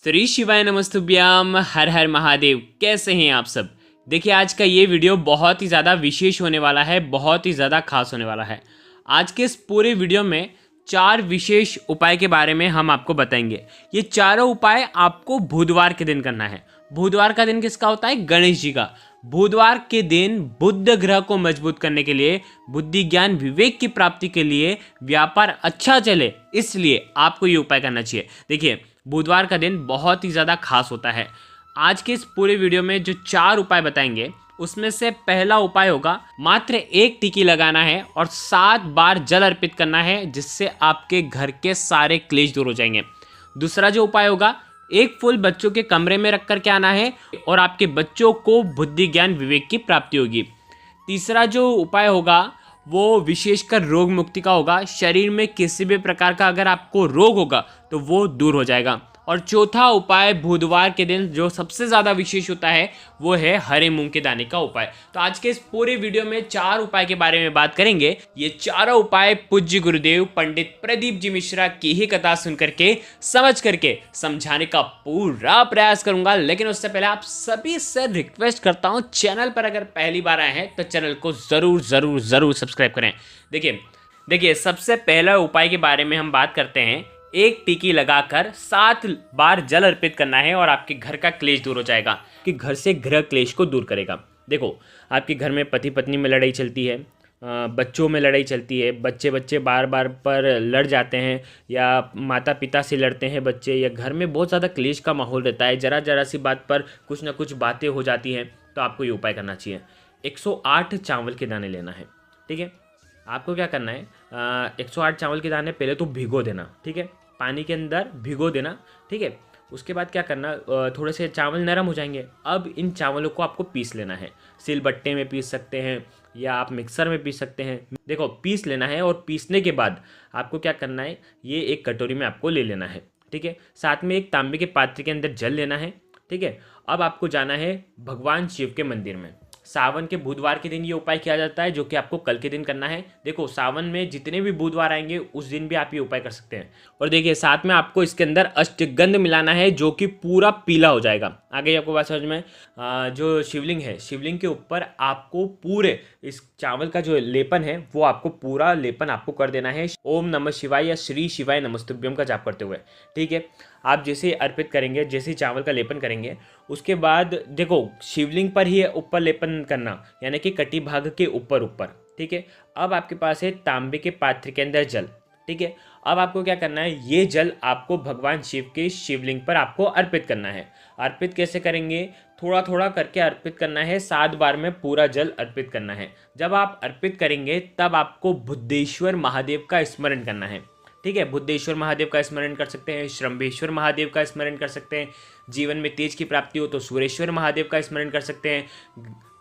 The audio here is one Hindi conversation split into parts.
श्री शिवाय नमस्तुभ्याम। हर हर महादेव। कैसे हैं आप सब? देखिए, आज का ये वीडियो बहुत ही ज़्यादा विशेष होने वाला है, बहुत ही ज़्यादा खास होने वाला है। आज के इस पूरे वीडियो में 4 विशेष उपाय के बारे में हम आपको बताएंगे। ये चारों उपाय आपको बुधवार के दिन करना है। बुधवार का दिन किसका होता है? गणेश जी का। बुधवार के दिन बुध ग्रह को मजबूत करने के लिए, बुद्धि ज्ञान विवेक की प्राप्ति के लिए, व्यापार अच्छा चले, इसलिए आपको ये उपाय करना चाहिए। देखिए, बुधवार का दिन बहुत ही ज़्यादा खास होता है। आज के इस पूरे वीडियो में जो 4 उपाय बताएंगे, उसमें से पहला उपाय होगा मात्र 1 टिकी लगाना है और 7 बार जल अर्पित करना है, जिससे आपके घर के सारे क्लेश दूर हो जाएंगे। दूसरा जो उपाय होगा, 1 फूल बच्चों के कमरे में रख कर के आना है और आपके बच्चों को बुद्धि ज्ञान विवेक की प्राप्ति होगी। तीसरा जो उपाय होगा वो विशेषकर रोग मुक्ति का होगा। शरीर में किसी भी प्रकार का अगर आपको रोग होगा तो वो दूर हो जाएगा। और चौथा उपाय बुधवार के दिन जो सबसे ज़्यादा विशेष होता है वो है हरे मूंग के दाने का उपाय। तो आज के इस पूरे वीडियो में 4 उपाय के बारे में बात करेंगे। ये चारों उपाय पूज्य गुरुदेव पंडित प्रदीप जी मिश्रा की ही कथा सुन करके समझ करके समझाने का पूरा प्रयास करूंगा। लेकिन उससे पहले आप सभी से रिक्वेस्ट करता हूँ, चैनल पर अगर पहली बार आए हैं तो चैनल को ज़रूर सब्सक्राइब करें। देखिए, सबसे पहला उपाय के बारे में हम बात करते हैं। 1 टिकी लगाकर 7 बार जल अर्पित करना है और आपके घर का क्लेश दूर हो जाएगा, कि घर से गृह क्लेश को दूर करेगा। देखो, आपके घर में पति पत्नी में लड़ाई चलती है, बच्चों में लड़ाई चलती है, बच्चे बार बार पर लड़ जाते हैं, या माता पिता से लड़ते हैं बच्चे, या घर में बहुत ज़्यादा क्लेश का माहौल रहता है, जरा सी बात पर कुछ ना कुछ बातें हो जाती हैं, तो आपको ये उपाय करना चाहिए। 108 चावल के दाने लेना है। ठीक है, आपको क्या करना है, 108 चावल के दाने पहले तो भिगो देना। ठीक है, पानी के अंदर भिगो देना। ठीक है, उसके बाद क्या करना, थोड़े से चावल नरम हो जाएंगे। अब इन चावलों को आपको पीस लेना है। सिलबट्टे में पीस सकते हैं या आप मिक्सर में पीस सकते हैं। देखो, पीस लेना है और पीसने के बाद आपको क्या करना है, ये एक कटोरी में आपको ले लेना है। ठीक है, साथ में एक तांबे के पात्र के अंदर जल लेना है। ठीक है, अब आपको जाना है भगवान शिव के मंदिर में। सावन के बुधवार के दिन ये उपाय किया जाता है, जो कि आपको कल के दिन करना है। देखो, सावन में जितने भी बुधवार आएंगे उस दिन भी आप ये उपाय कर सकते हैं। और देखिए, साथ में आपको इसके अंदर अष्टगंध मिलाना है, जो कि पूरा पीला हो जाएगा। आगे आपको बात समझ में, जो शिवलिंग है, शिवलिंग के ऊपर आपको पूरे इस चावल का जो लेपन है वो आपको पूरा लेपन आपको कर देना है, ओम नमः शिवाय या श्री शिवाय नमस्तुभ्यम का जाप करते हुए। ठीक है, आप जैसे अर्पित करेंगे, जैसे चावल का लेपन करेंगे, उसके बाद देखो, शिवलिंग पर ही ऊपर लेपन करना, यानी कि कटी भाग के ऊपर। ठीक है, अब आपके पास है तांबे के पात्र के अंदर जल। ठीक है, अब आपको क्या करना है, ये जल आपको भगवान शिव के शिवलिंग पर आपको अर्पित करना है। अर्पित कैसे करेंगे, थोड़ा करके अर्पित करना है। 7 बार में पूरा जल अर्पित करना है। जब आप अर्पित करेंगे तब आपको बुद्धेश्वर महादेव का स्मरण करना है। ठीक है, बुद्धेश्वर महादेव का स्मरण कर सकते हैं, श्रंभेश्वर महादेव का स्मरण कर सकते हैं। जीवन में तेज की प्राप्ति हो तो सूर्येश्वर महादेव का स्मरण कर सकते हैं।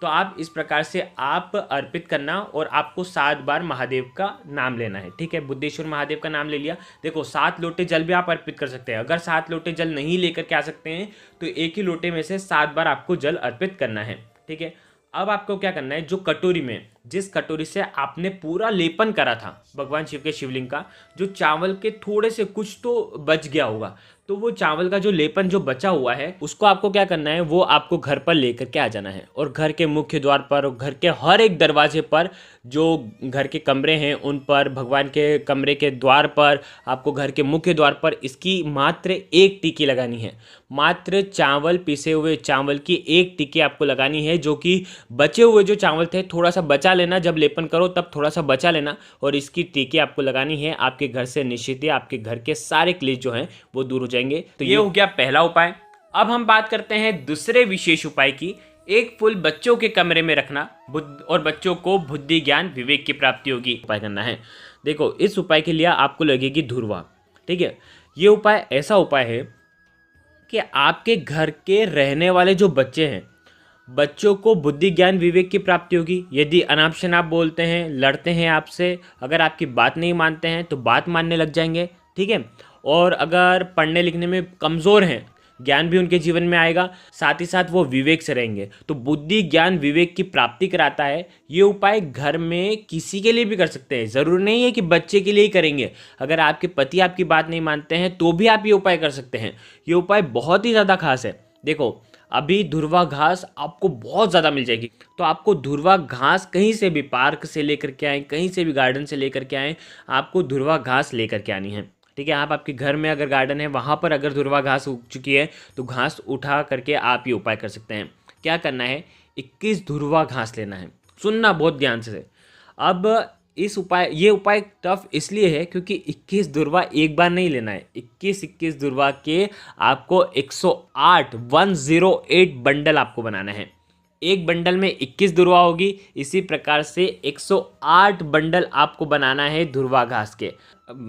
तो आप इस प्रकार से आप अर्पित करना और आपको 7 बार महादेव का नाम लेना है। ठीक है, बुद्धेश्वर महादेव का नाम ले लिया। देखो, 7 लोटे जल भी आप अर्पित कर सकते हैं। अगर 7 लोटे जल नहीं लेकर के आ सकते हैं तो एक ही लोटे में से 7 बार आपको जल अर्पित करना है। ठीक है, अब आपको क्या करना है, जो कटोरी में, जिस कटोरी से आपने पूरा लेपन करा था भगवान शिव के शिवलिंग का, जो चावल के थोड़े से कुछ तो बच गया होगा, तो वो चावल का जो लेपन जो बचा हुआ है उसको आपको क्या करना है, वो आपको घर पर लेकर के आ जाना है। और घर के मुख्य द्वार पर और घर के हर एक दरवाजे पर, जो घर के कमरे हैं उन पर, भगवान के कमरे के द्वार पर, आपको घर के मुख्य द्वार पर इसकी मात्र 1 टिकी लगानी है। मात्र चावल, पीसे हुए चावल की 1 टिकी आपको लगानी है। जो कि बचे हुए जो चावल थे, थोड़ा सा बचा लेना, जब लेपन करो तब थोड़ा सा बचा लेना, और इसकी टिकी आपको लगानी है। आपके घर से निश्चित ही आपके घर के सारे क्लेश जो हैं वो दूर हो जाएंगे। तो ये हो गया पहला उपाय। अब हम बात करते हैं दूसरे विशेष उपाय की। 1 फूल बच्चों के कमरे में रखना और बच्चों को बुद्धि ज्ञान विवेक की प्राप्ति होगी। उपाय करना है। देखो, इस उपाय के लिए आपको लगेगी धुर्वा। ठीक है, ये उपाय ऐसा उपाय है कि आपके घर के रहने वाले जो बच्चे हैं, बच्चों को बुद्धि ज्ञान विवेक की प्राप्ति होगी। यदि अनाप शनाप बोलते हैं, लड़ते हैं आपसे, अगर आपकी बात नहीं मानते हैं तो बात मानने लग जाएंगे। ठीक है, और अगर पढ़ने लिखने में कमज़ोर हैं, ज्ञान भी उनके जीवन में आएगा, साथ ही साथ वो विवेक से रहेंगे। तो बुद्धि ज्ञान विवेक की प्राप्ति कराता है। ये उपाय घर में किसी के लिए भी कर सकते हैं, ज़रूर नहीं है कि बच्चे के लिए ही करेंगे। अगर आपके पति आपकी बात नहीं मानते हैं तो भी आप ये उपाय कर सकते हैं। ये उपाय बहुत ही ज़्यादा खास है। देखो, अभी धुर्वा घास आपको बहुत ज़्यादा मिल जाएगी, तो आपको धुर्वा घास कहीं से भी, पार्क से लेकर के आएँ, कहीं से भी गार्डन से लेकर के आएँ, आपको धुर्वा घास लेकर के आनी है। ठीक है, आप आपके घर में अगर गार्डन है वहाँ पर अगर धुर्वा घास उग चुकी है तो घास उठा करके आप ये उपाय कर सकते हैं। क्या करना है, 21 धुर्वा घास लेना है। सुनना बहुत ध्यान से। अब ये उपाय टफ इसलिए है क्योंकि 21 दुर्वा एक बार नहीं लेना है। 21 दुर्वा के आपको 108 बंडल आपको बनाना है। एक बंडल में 21 दुर्वा होगी, इसी प्रकार से 108 बंडल आपको बनाना है दुर्वा घास के,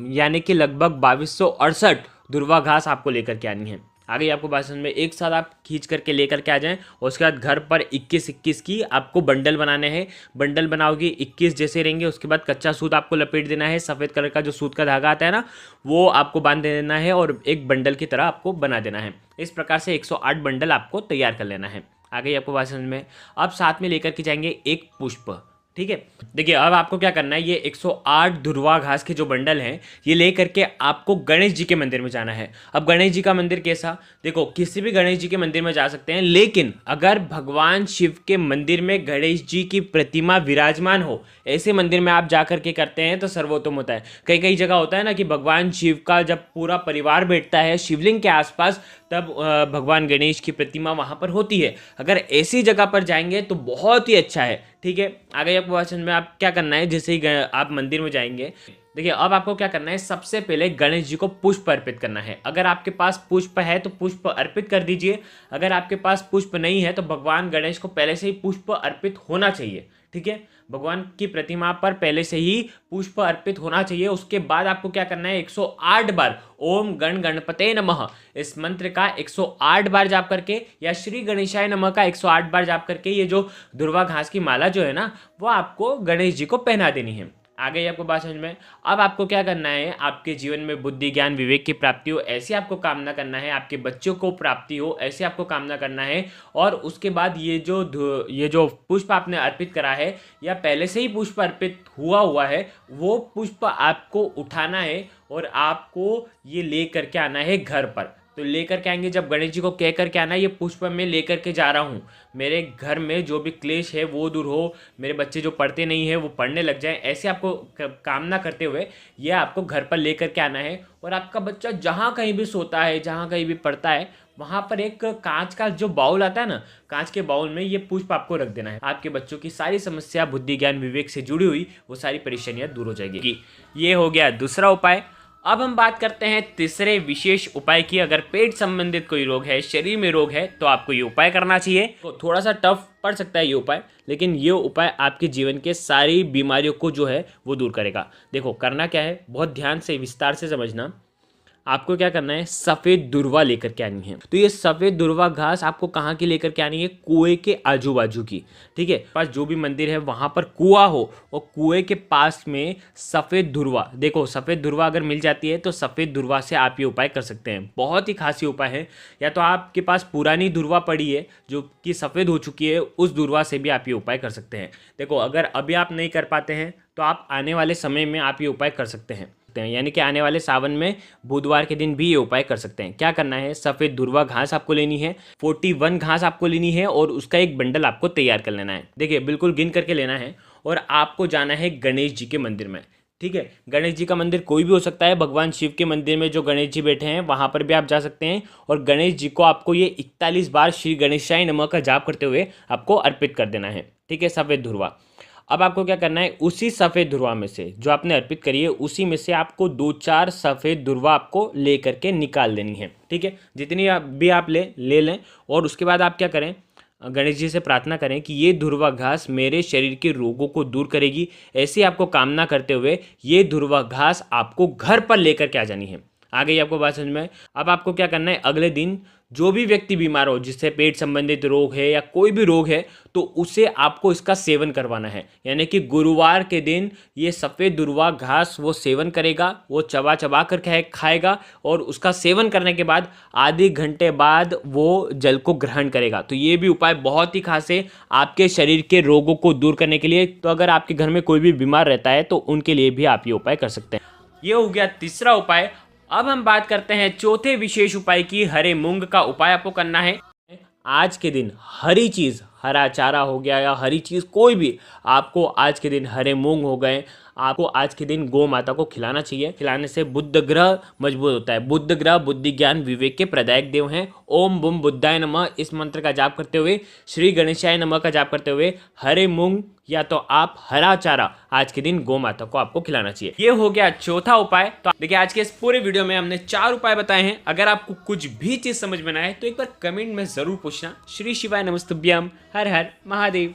यानी कि लगभग 2268 दुर्वा घास आपको लेकर के आनी है। आगे आपको बात समझ में, एक साथ आप खींच करके लेकर के आ जाएं और उसके बाद घर पर 21 की आपको बंडल बनाने हैं। बंडल बनाओगे 21 जैसे रहेंगे, उसके बाद कच्चा सूत आपको लपेट देना है। सफ़ेद कलर का जो सूत का धागा आता है ना, वो आपको बांध देना है और एक बंडल की तरह आपको बना देना है। इस प्रकार से 108 बंडल आपको तैयार कर लेना है। आगे आपको बात समझ में। अब साथ में लेकर के जाएंगे एक पुष्प। ठीक है, देखिए अब आपको क्या करना है, ये 108 धुर्वा घास के जो बंडल हैं ये ले करके आपको गणेश जी के मंदिर में जाना है। अब गणेश जी का मंदिर कैसा, देखो किसी भी गणेश जी के मंदिर में जा सकते हैं, लेकिन अगर भगवान शिव के मंदिर में गणेश जी की प्रतिमा विराजमान हो, ऐसे मंदिर में आप जा करके करते हैं तो सर्वोत्तम होता है। कई कई जगह होता है ना कि भगवान शिव का जब पूरा परिवार बैठता है शिवलिंग के आसपास, तब भगवान गणेश की प्रतिमा वहाँ पर होती है। अगर ऐसी जगह पर जाएंगे तो बहुत ही अच्छा है। ठीक है, आगे आपको बात समझ में। आप क्या करना है, जैसे ही आप मंदिर में जाएंगे, देखिए अब आपको क्या करना है, सबसे पहले गणेश जी को पुष्प अर्पित करना है। अगर आपके पास पुष्प है तो पुष्प अर्पित कर दीजिए। अगर आपके पास पुष्प नहीं है तो भगवान गणेश को पहले से ही पुष्प अर्पित होना चाहिए। ठीक है, भगवान की प्रतिमा पर पहले से ही पुष्प अर्पित होना चाहिए। उसके बाद आपको क्या करना है, 108 बार ओम गण गणपते नमः इस मंत्र का 108 बार जाप करके, या श्री गणेशाय नमः का 108 बार जाप करके, ये जो दुर्वा घास की माला जो है ना, वो आपको गणेश जी को पहना देनी है। आ गई आपको बात समझ में। अब आपको क्या करना है, आपके जीवन में बुद्धि ज्ञान विवेक की प्राप्ति हो, ऐसी आपको कामना करना है। आपके बच्चों को प्राप्ति हो, ऐसे आपको कामना करना है। और उसके बाद ये जो पुष्प आपने अर्पित करा है, या पहले से ही पुष्प अर्पित हुआ है, वो पुष्प आपको उठाना है और आपको ये ले करके आना है घर पर। तो लेकर के आएंगे, जब गणेश जी को कह कर के आना, ये पुष्प मैं लेकर के जा रहा हूँ, मेरे घर में जो भी क्लेश है वो दूर हो, मेरे बच्चे जो पढ़ते नहीं है वो पढ़ने लग जाएं, ऐसे आपको कामना करते हुए ये आपको घर पर लेकर के आना है। और आपका बच्चा जहाँ कहीं भी सोता है, जहाँ कहीं भी पढ़ता है, वहाँ पर एक कांच का जो बाउल आता है ना, कांच के बाउल में ये पुष्प आपको रख देना है। आपके बच्चों की सारी समस्या बुद्धि ज्ञान विवेक से जुड़ी हुई वो सारी परेशानियाँ दूर हो जाएगी। ये हो गया दूसरा उपाय। अब हम बात करते हैं तीसरे विशेष उपाय की। अगर पेट संबंधित कोई रोग है, शरीर में रोग है, तो आपको ये उपाय करना चाहिए। तो थोड़ा सा टफ पड़ सकता है ये उपाय, लेकिन ये उपाय आपके जीवन के सारी बीमारियों को जो है वो दूर करेगा। देखो करना क्या है, बहुत ध्यान से विस्तार से समझना। आपको क्या करना है, सफ़ेद दुर्वा लेकर के आनी है। तो ये सफ़ेद दुर्वा घास आपको कहाँ की लेकर के आनी है, कुएं के आजू बाजू की। ठीक है, पास जो भी मंदिर है वहाँ पर कुआं हो और कुएं के पास में सफ़ेद दुर्वा, देखो सफ़ेद दुर्वा अगर मिल जाती है तो सफ़ेद दुर्वा से आप ये उपाय कर सकते हैं। बहुत ही खासी उपाय है। या तो आपके पास पुरानी दुर्वा पड़ी है जो कि सफ़ेद हो चुकी है, उस दुर्वा से भी आप ये उपाय कर सकते हैं। देखो अगर अभी आप नहीं कर पाते हैं तो आप आने वाले समय में आप ये उपाय कर सकते हैं, यानी कि आने वाले सावन में बुधवार के दिन भी ये उपाय कर सकते हैं। क्या करना है, सफ़ेद दुर्वा घास आपको लेनी है, 41 घास आपको लेनी है और उसका एक बंडल आपको तैयार कर लेना है। देखिए बिल्कुल गिन करके लेना है। और आपको जाना है गणेश जी के मंदिर में। ठीक है, गणेश जी का मंदिर कोई भी हो सकता है। भगवान शिव के मंदिर में जो गणेश जी बैठे हैं वहाँ पर भी आप जा सकते हैं। और गणेश जी को आपको ये 41 बार श्री गणेशाय नमः का जाप करते हुए आपको अर्पित कर देना है। ठीक है, सफ़ेद दुर्वा। अब आपको क्या करना है, उसी सफ़ेद दुर्वा में से जो आपने अर्पित करी है, उसी में से आपको 2-4 सफ़ेद दुर्वा आपको ले करके निकाल देनी है। ठीक है, जितनी आप ले लें। और उसके बाद आप क्या करें, गणेश जी से प्रार्थना करें कि ये दुर्वा घास मेरे शरीर के रोगों को दूर करेगी। ऐसी आपको कामना करते हुए ये दुर्वा घास आपको घर पर लेकर के आ जानी है। आ गई आपको बात समझ में? अब आपको क्या करना है, अगले दिन जो भी व्यक्ति बीमार हो, जिससे पेट संबंधित रोग है या कोई भी रोग है, तो उसे आपको इसका सेवन करवाना है। यानी कि गुरुवार के दिन ये सफ़ेद दुर्वा घास वो सेवन करेगा, वो चबा चबा कर खाएगा और उसका सेवन करने के बाद आधे घंटे बाद वो जल को ग्रहण करेगा। तो ये भी उपाय बहुत ही खास है आपके शरीर के रोगों को दूर करने के लिए। तो अगर आपके घर में कोई भी बीमार रहता है तो उनके लिए भी आप ये उपाय कर सकते हैं। ये हो गया तीसरा उपाय। अब हम बात करते हैं चौथे विशेष उपाय की। हरे मूंग का उपाय आपको करना है। आज के दिन हरी चीज़, हरा चारा हो गया या हरी चीज़ कोई भी, आपको आज के दिन हरे मूंग हो गए, आपको आज के दिन गौ माता को खिलाना चाहिए। खिलाने से बुद्ध ग्रह मजबूत होता है। बुद्ध ग्रह बुद्धि ज्ञान विवेक के प्रदायक देव हैं। ओम बुम बुद्धाय नमः इस मंत्र का जाप करते हुए, श्री गणेशाय नमः का जाप करते हुए हरे मूंग या तो आप हरा चारा आज के दिन गौ माता को आपको खिलाना चाहिए। ये हो गया चौथा उपाय। तो देखिए आज के इस पूरे वीडियो में हमने 4 उपाय बताए हैं। अगर आपको कुछ भी चीज समझ में ना आए तो एक बार कमेंट में जरूर पूछना। श्री शिवाय नमस्तुभ्यम। हर हर महादेव।